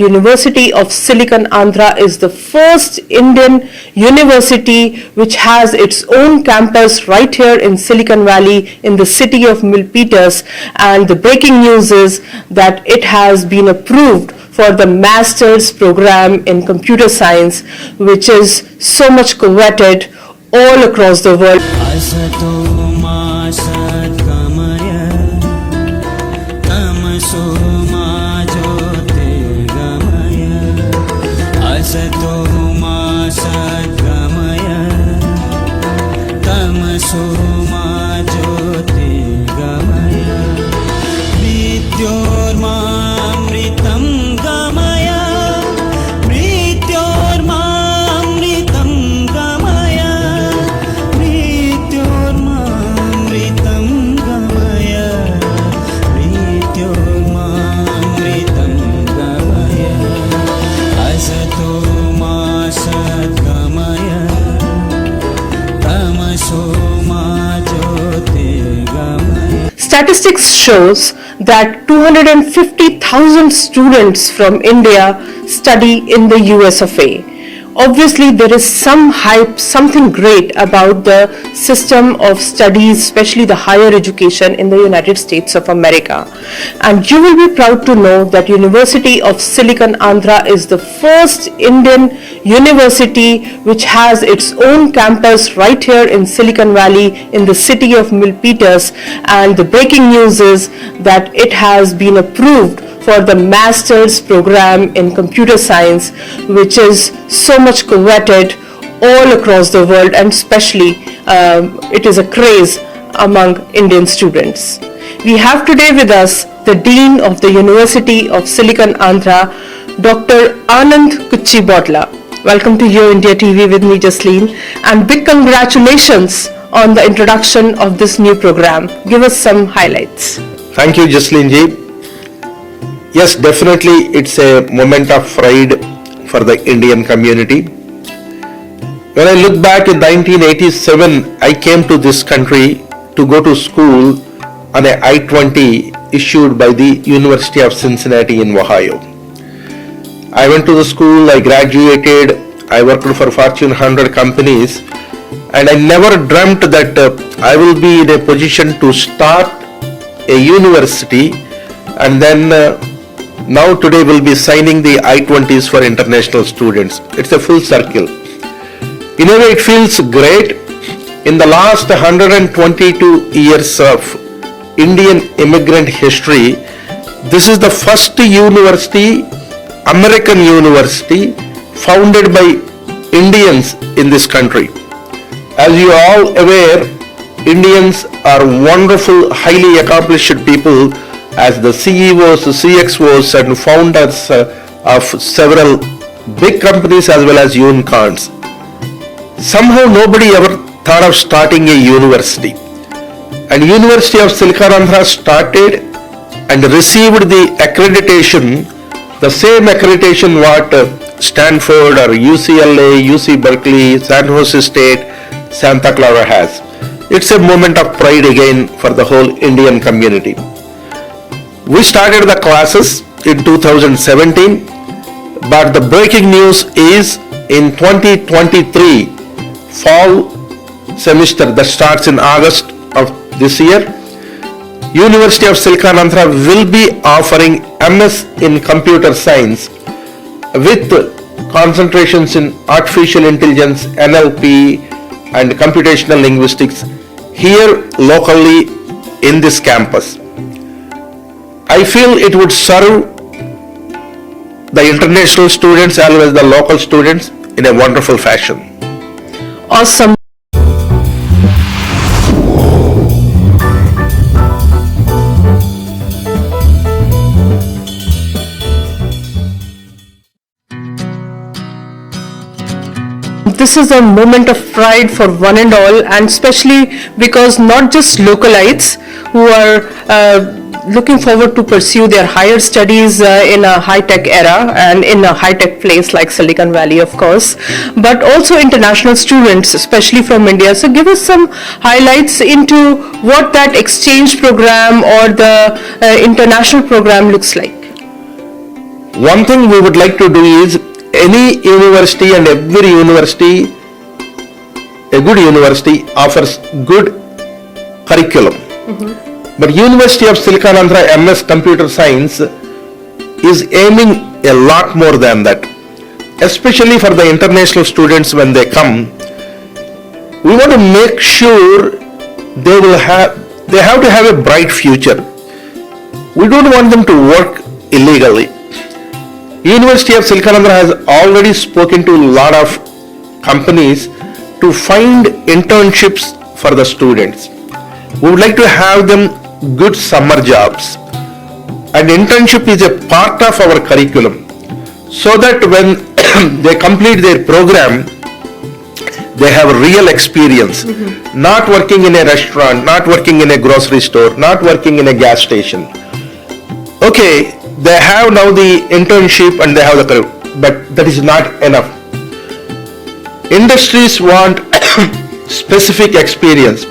University of Silicon Andhra is the first Indian university which has its own campus right here in Silicon Valley in the city of Milpitas, and the breaking news is that it has been approved for the master's program in computer science, which is so much coveted all across the world. Statistics shows that 250,000 students from India study in the US of A. Obviously, there is some hype, something great about the system of studies, especially the higher education in the United States of America. And you will be proud to know that University of Silicon Andhra is the first Indian university which has its own campus right here in Silicon Valley in the city of Milpitas. And the breaking news is that it has been approved for the master's program in computer science, which is so much coveted all across the world, and especially it is a craze among Indian students. We have today with us the Dean of the University of Silicon Andhra, Dr. Anand Kuchibotla. Welcome to YoIndiaTV with me, Jasleen, and big congratulations on the introduction of this new program. Give us some highlights. Thank you, Jasleen ji. Yes, definitely it's a moment of pride for the Indian community. When I look back in 1987, I came to this country to go to school on a I-20 issued by the University of Cincinnati in Ohio. I went to the school, I graduated, I worked for Fortune 100 companies, and I never dreamt that I will be in a position to start a university, and then now today we'll be signing the I-20s for international students. It's a full circle. In a way, it feels great. In the last 122 years of Indian immigrant history, this is the first university, American university, founded by Indians in this country. As you are all aware, Indians are wonderful, highly accomplished people as the CEOs, CXOs and founders of several big companies as well as unicorns. Somehow nobody ever thought of starting a university. And University of Silicon Andhra started and received the accreditation, the same accreditation what Stanford or UCLA, UC Berkeley, San Jose State, Santa Clara has. It's a moment of pride again for the whole Indian community. We started the classes in 2017, but the breaking news is in 2023 fall semester that starts in August of this year, University of Silicon Andhra will be offering MS in computer science with concentrations in artificial intelligence, NLP and computational linguistics here locally in this campus. I feel it would serve the international students as well as the local students in a wonderful fashion. Awesome. This is a moment of pride for one and all, and especially because not just localites who are looking forward to pursue their higher studies in a high-tech era and in a high-tech place like Silicon Valley, of course, but also international students, especially from India. So give us some highlights into what that exchange program or the international program looks like. One thing we would like to do is, any university and every university, a good university offers good curriculum. But University of Silicon Andhra MS Computer Science is aiming a lot more than that. Especially for the international students when they come, we want to make sure they have to have a bright future. We don't want them to work illegally. University of Silicon Andhra has already spoken to a lot of companies to find internships for the students. We would like to have them good summer jobs. And internship is a part of our curriculum, so that when they complete their program, they have real experience. Not working in a restaurant, not working in a grocery store, not working in a gas station. Okay, they have now the internship and they have the career, but that is not enough. Industries want specific experience.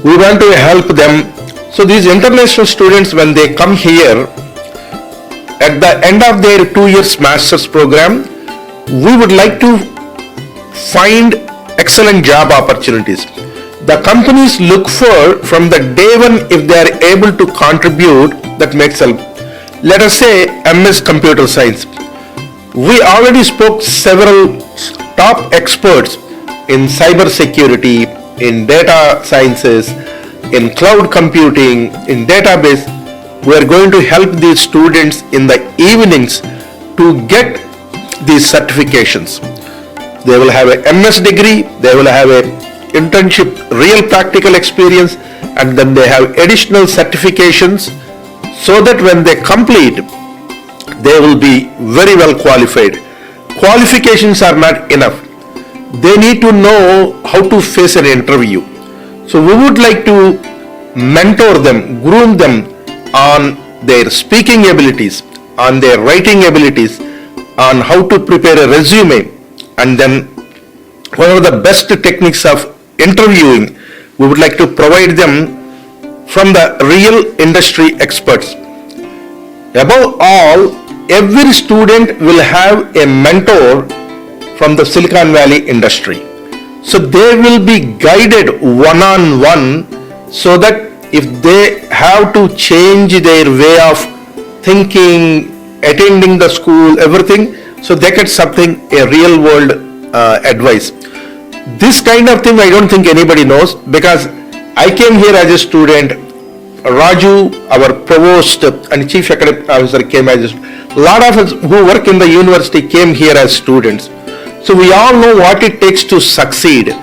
We want to help them. So these international students, when they come here, at the end of their 2 years master's program, we would like to find excellent job opportunities. The companies look for from the day one, if they are able to contribute, that makes help. Let us say MS Computer Science. We already spoke several top experts in cyber security, in data sciences, in cloud computing, in database. We are going to help these students in the evenings to get these certifications. They will have a MS degree, they will have a internship, real practical experience, and then they have additional certifications, so that when they complete, they will be very well qualified. Qualifications are not enough. They need to know how to face an interview. So we would like to mentor them, groom them on their speaking abilities, on their writing abilities, on how to prepare a resume, and then one of the best techniques of interviewing, we would like to provide them from the real industry experts. Above all, every student will have a mentor from the Silicon Valley industry. So they will be guided one-on-one, so that if they have to change their way of thinking, attending the school, everything, so they get something, a real world advice. This kind of thing I don't think anybody knows, because I came here as a student. Raju, our provost and chief academic officer, came as a lot of us who work in the university came here as students. So we all know what it takes to succeed.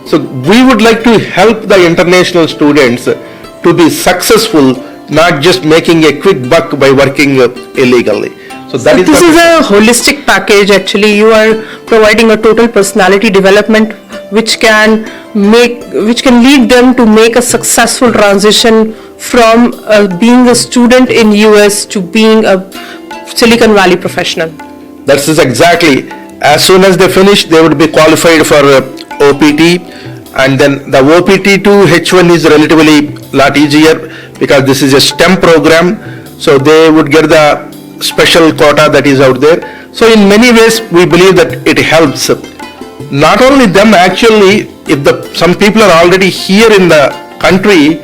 So we would like to help the international students to be successful, not just making a quick buck by working illegally. So that This is a holistic package. Actually, you are providing a total personality development, which can lead them to make a successful transition from being a student in US to being a Silicon Valley professional. That's exactly. As soon as they finish, they would be qualified for OPT, and then the OPT to H1 is relatively lot easier, because this is a STEM program, so they would get the special quota that is out there. So in many ways, we believe that it helps. Not only them, actually, if some people are already here in the country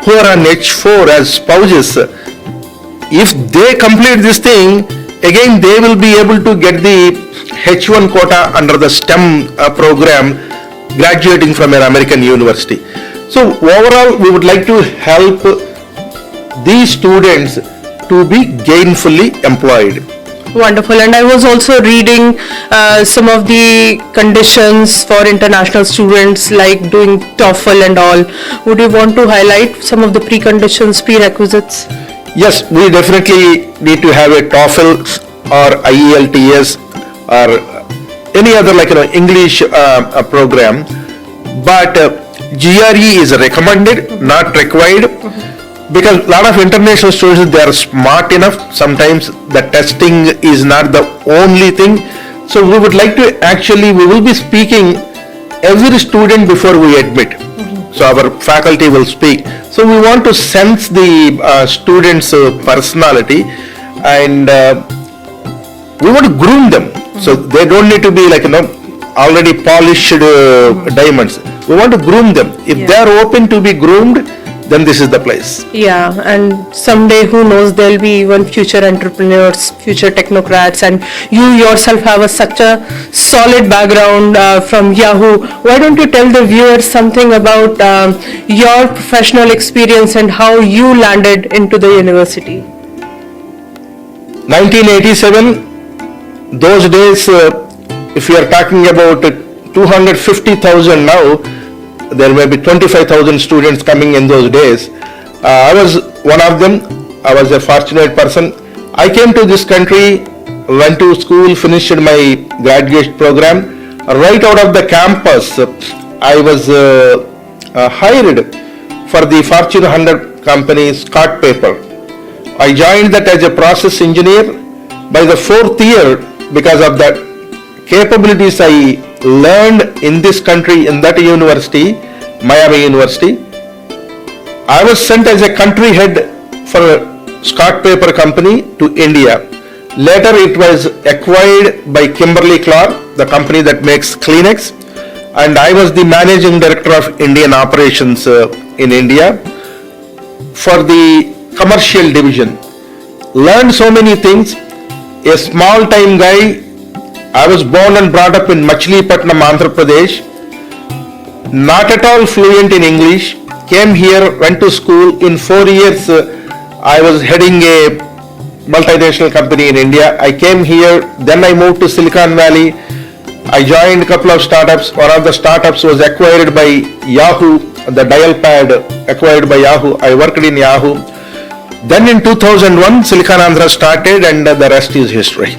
who are on H4 as spouses, if they complete this thing, again they will be able to get the H1 quota under the STEM program, graduating from an American university. So overall, we would like to help these students to be gainfully employed. Wonderful. And I was also reading some of the conditions for international students, like doing TOEFL and all. Would you want to highlight some of the preconditions, prerequisites? Yes, we definitely need to have a TOEFL or IELTS or any other English program. But GRE is recommended, not required. Because a lot of international students, they are smart enough. Sometimes the testing is not the only thing. So we would like to we will be speaking every student before we admit. So our faculty will speak. So we want to sense the students' personality, and we want to groom them. So they don't need to be like, already polished diamonds. We want to groom them. If they are open to be groomed, then this is the place. Yeah, and someday, who knows, there'll be even future entrepreneurs, future technocrats, and you yourself have such a solid background from Yahoo. Why don't you tell the viewers something about your professional experience and how you landed into the university? 1987, those days, if you are talking about 250,000 now, there may be 25,000 students coming in those days. I was one of them. I was a fortunate person. I came to this country, went to school, finished my graduate program. Right out of the campus, I was hired for the Fortune 100 company Scott Paper. I joined that as a process engineer. By the fourth year, because of the capabilities I learned in this country, in that university, Miami University, I was sent as a country head for Scott Paper Company to India. Later it was acquired by Kimberly-Clark, the company that makes Kleenex, and I was the managing director of Indian operations in India for the commercial division. Learned so many things. A small time guy. I was born and brought up in Machilipatnam, Andhra Pradesh. Not at all fluent in English. Came here, went to school. In 4 years, I was heading a multinational company in India. I came here, then I moved to Silicon Valley. I joined a couple of startups. One of the startups was acquired by Yahoo, the dial pad acquired by Yahoo. I worked in Yahoo. Then in 2001, Silicon Andhra started, and the rest is history.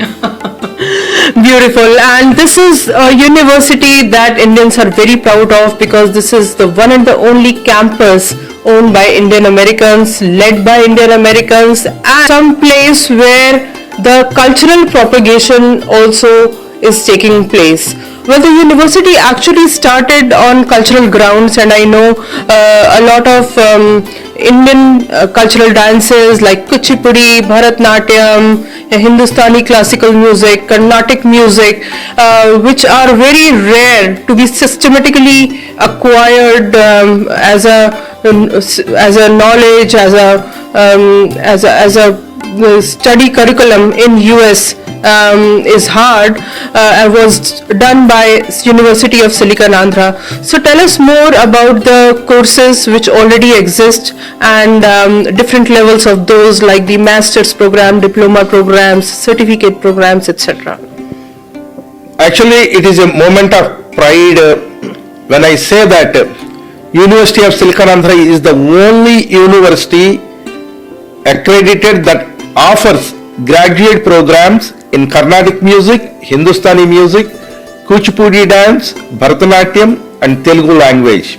Beautiful. And this is a university that Indians are very proud of, because this is the one and the only campus owned by Indian Americans, led by Indian Americans, and some place where the cultural propagation also is taking place. Well, the university actually started on cultural grounds, and I know a lot of Indian cultural dances like Kuchipudi, Bharatnatyam, Hindustani classical music, Carnatic music, which are very rare to be systematically acquired as a knowledge, as a study curriculum in US. Is hard and was done by University of Silicon Andhra. So tell us more about the courses which already exist and different levels of those, like the master's program, diploma programs, certificate programs, etc. Actually, it is a moment of pride when I say that University of Silicon Andhra is the only university accredited that offers graduate programs in Carnatic music, Hindustani music, Kuchipudi dance, Bharatanatyam, and Telugu language.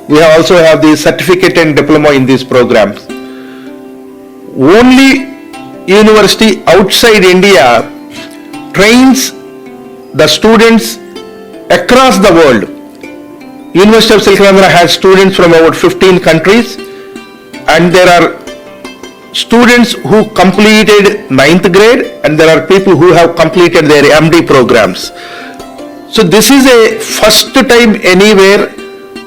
We also have the certificate and diploma in these programs. Only university outside India trains the students across the world. University of Silicon Andhra has students from about 15 countries, and there are students who completed 9th grade, and there are people who have completed their MD programs. So this is a first time anywhere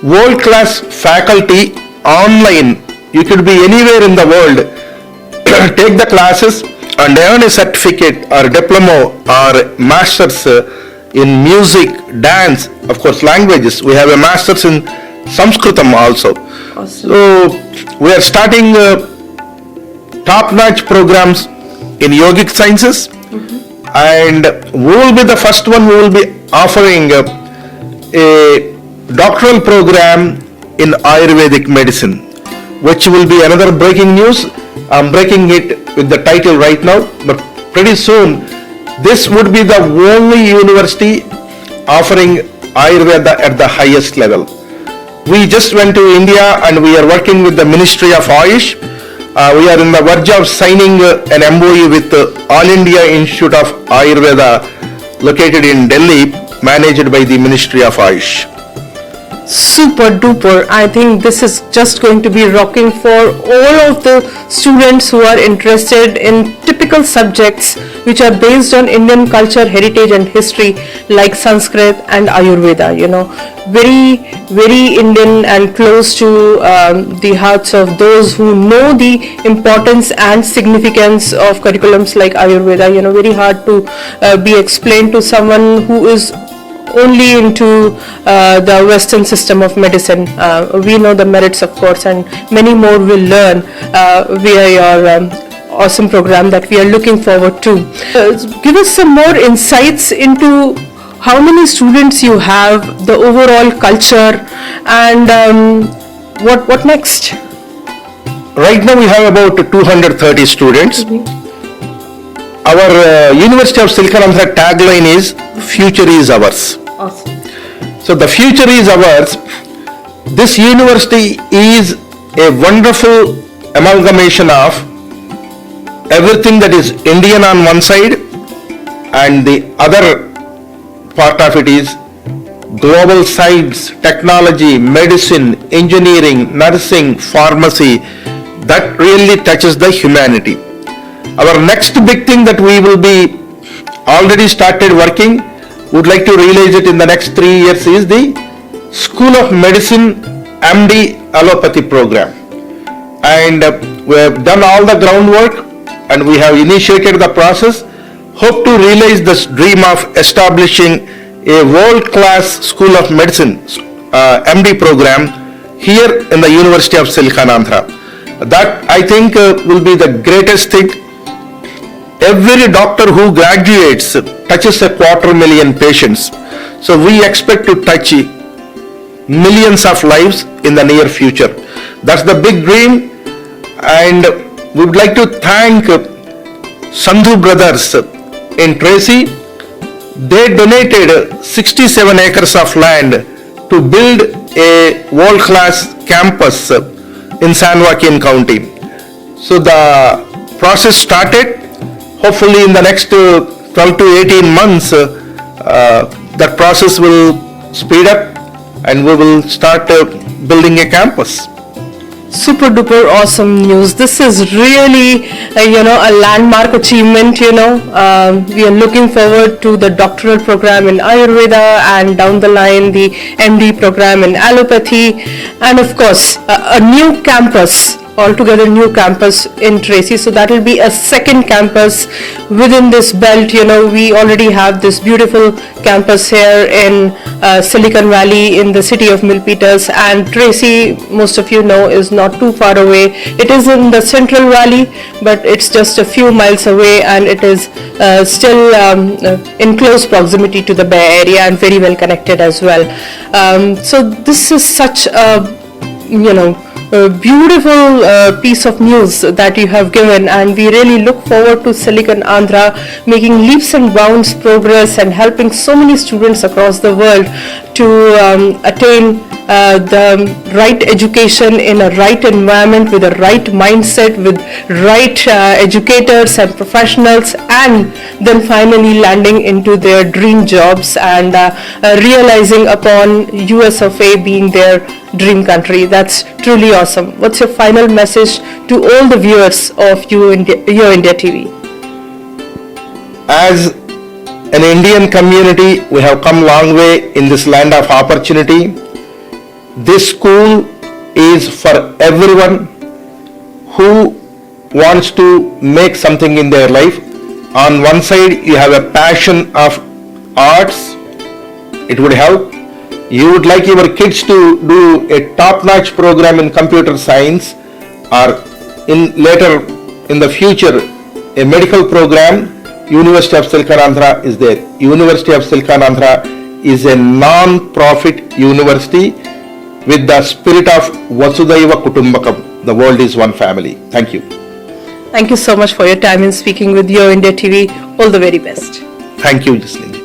world-class faculty online. You could be anywhere in the world, take the classes and earn a certificate or diploma or master's in music, dance, of course languages. We have a master's in Sanskritam also. Awesome. So we are starting top-notch programs in yogic sciences, and we will be the first one who will be offering a doctoral program in Ayurvedic medicine, which will be another breaking news. I'm breaking it with the title right now, but pretty soon this would be the only university offering Ayurveda at the highest level. We just went to India and we are working with the Ministry of Ayush. We are in the verge of signing an MOU with All India Institute of Ayurveda located in Delhi, managed by the Ministry of Ayush. Super duper. I think this is just going to be rocking for all of the students who are interested in typical subjects which are based on Indian culture, heritage and history like Sanskrit and Ayurveda, very, very Indian and close to the hearts of those who know the importance and significance of curriculums like Ayurveda, very hard to be explained to someone who is only into the Western system of medicine. We know the merits, of course, and many more will learn via your awesome program that we are looking forward to. Give us some more insights into how many students you have, the overall culture, and what next? Right now we have about 230 students. Our University of Silkanandra tagline is "Future is ours." Awesome. So the future is ours. This university is a wonderful amalgamation of everything that is Indian on one side, and the other part of it is global science, technology, medicine, engineering, nursing, pharmacy, that really touches the humanity. Our next big thing that we will be already started working, would like to realize it in the next 3 years, is the School of Medicine MD Allopathy program. And we have done all the groundwork and we have initiated the process. Hope to realize this dream of establishing a world-class School of Medicine MD program here in the University of Silkanandra. That I think will be the greatest thing. Every doctor who graduates touches 250,000 patients. So we expect to touch millions of lives in the near future. That's the big dream, and we would like to thank Sandhu Brothers in Tracy. They donated 67 acres of land to build a world-class campus in San Joaquin County. So the process started. Hopefully in the next 12 to 18 months, that process will speed up and we will start building a campus. Super duper awesome news. This is really, a landmark achievement, we are looking forward to the doctoral program in Ayurveda and down the line the MD program in allopathy, and of course a new campus, altogether new campus in Tracy. So that will be a second campus within this belt. We already have this beautiful campus here in Silicon Valley in the city of Milpitas, and Tracy, most of you know, is not too far away. It is in the Central Valley, but it's just a few miles away, and it is still in close proximity to the Bay Area and very well connected as well. So this is such a beautiful piece of news that you have given, and we really look forward to Silicon Andhra making leaps and bounds progress and helping so many students across the world to attain the right education in a right environment with a right mindset, with right educators and professionals, and then finally landing into their dream jobs and realizing upon US of A being their dream country. That's truly awesome. What's your final message to all the viewers of YoIndiaTV? As an Indian community, we have come a long way in this land of opportunity. This school is for everyone who wants to make something in their life. On one side, you have a passion of arts. It would help. You would like your kids to do a top-notch program in computer science, or later in the future a medical program. University of Silkanandra is there. University of Silkanandra is a non-profit university with the spirit of Vasudhaiva Kutumbakam. The world is one family. Thank you. Thank you so much for your time in speaking with YoIndiaTV. All the very best. Thank you, Jasleen.